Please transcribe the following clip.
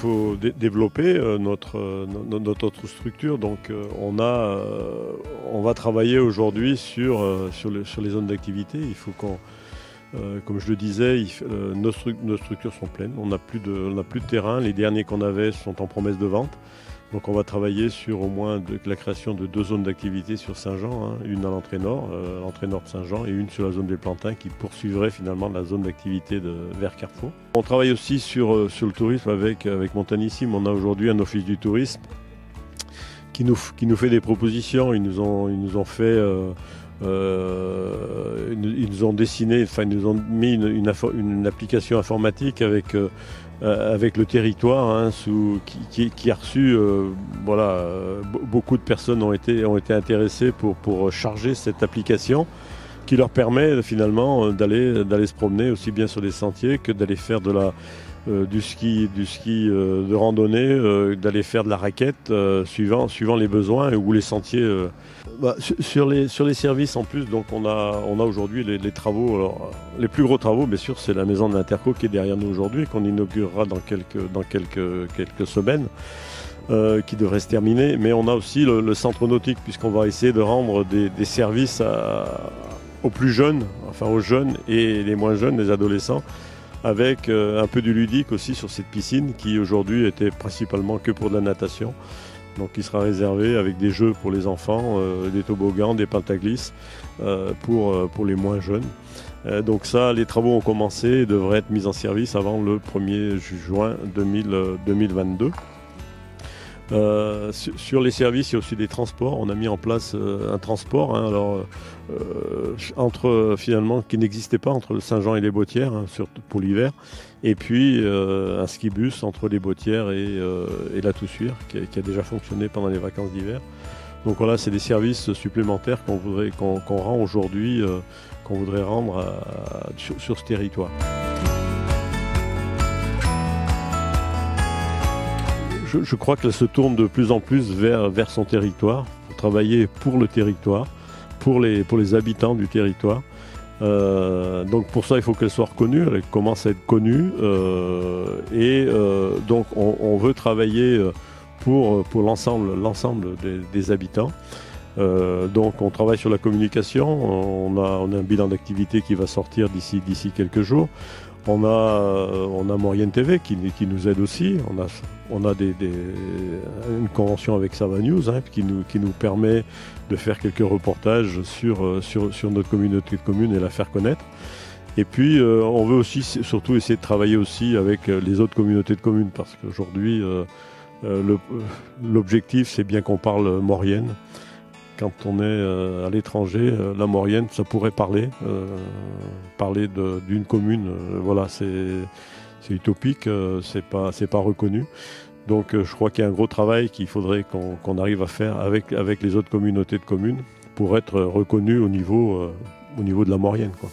faut développer notre structure. Donc on va travailler aujourd'hui sur les zones d'activité. Il faut qu'on, comme je le disais, nos structures sont pleines. On n'a plus de terrain. Les derniers qu'on avait sont en promesse de vente. Donc on va travailler sur au moins la création de 2 zones d'activité sur Saint-Jean, une à l'entrée nord de Saint-Jean, et une sur la zone des Plantins qui poursuivrait finalement la zone d'activité vers Carrefour. On travaille aussi sur le tourisme avec Montanissime. On a aujourd'hui un office du tourisme qui nous fait des propositions. Ils nous ont dessiné, enfin ils nous ont mis une application informatique avec le territoire qui a reçu, beaucoup de personnes ont été intéressées pour charger cette application qui leur permet finalement d'aller se promener aussi bien sur des sentiers que d'aller faire du ski de randonnée, d'aller faire de la raquette suivant les besoins ou les sentiers. Sur les services en plus, donc on a aujourd'hui les travaux. Alors, les plus gros travaux, bien sûr, c'est la maison de l'Interco qui est derrière nous aujourd'hui et qu'on inaugurera dans quelques semaines, qui devrait se terminer. Mais on a aussi le centre nautique, puisqu'on va essayer de rendre des services aux plus jeunes, enfin aux jeunes et les moins jeunes, les adolescents, avec un peu du ludique aussi sur cette piscine qui aujourd'hui était principalement que pour de la natation. Donc il sera réservé avec des jeux pour les enfants, des toboggans, des pentaglisses pour les moins jeunes. Donc ça, les travaux ont commencé et devraient être mis en service avant le 1er juin 2022. Sur les services, il y a aussi des transports. On a mis en place un transport finalement qui n'existait pas entre Saint-Jean et les Bottières, pour l'hiver, et puis un skibus entre les Bottières et la Toussuire qui a déjà fonctionné pendant les vacances d'hiver. Donc voilà, c'est des services supplémentaires qu'on rend aujourd'hui, qu'on voudrait rendre sur ce territoire. Je crois qu'elle se tourne de plus en plus vers son territoire, pour travailler pour le territoire, pour les habitants du territoire. Donc pour ça, il faut qu'elle soit reconnue, elle commence à être connue. Donc on veut travailler pour l'ensemble des habitants. Donc on travaille sur la communication, on a un bilan d'activité qui va sortir d'ici quelques jours. On a Maurienne TV qui nous aide aussi. On a une convention avec Sava News qui nous permet de faire quelques reportages sur notre communauté de communes et la faire connaître. Et puis on veut aussi surtout essayer de travailler aussi avec les autres communautés de communes, parce qu'aujourd'hui l'objectif c'est bien qu'on parle maurienne. Quand on est à l'étranger, la Maurienne, ça pourrait parler d'une commune. Voilà, c'est utopique, c'est pas reconnu. Donc je crois qu'il y a un gros travail qu'il faudrait qu'on arrive à faire avec les autres communautés de communes pour être reconnu au niveau de la Maurienne, quoi.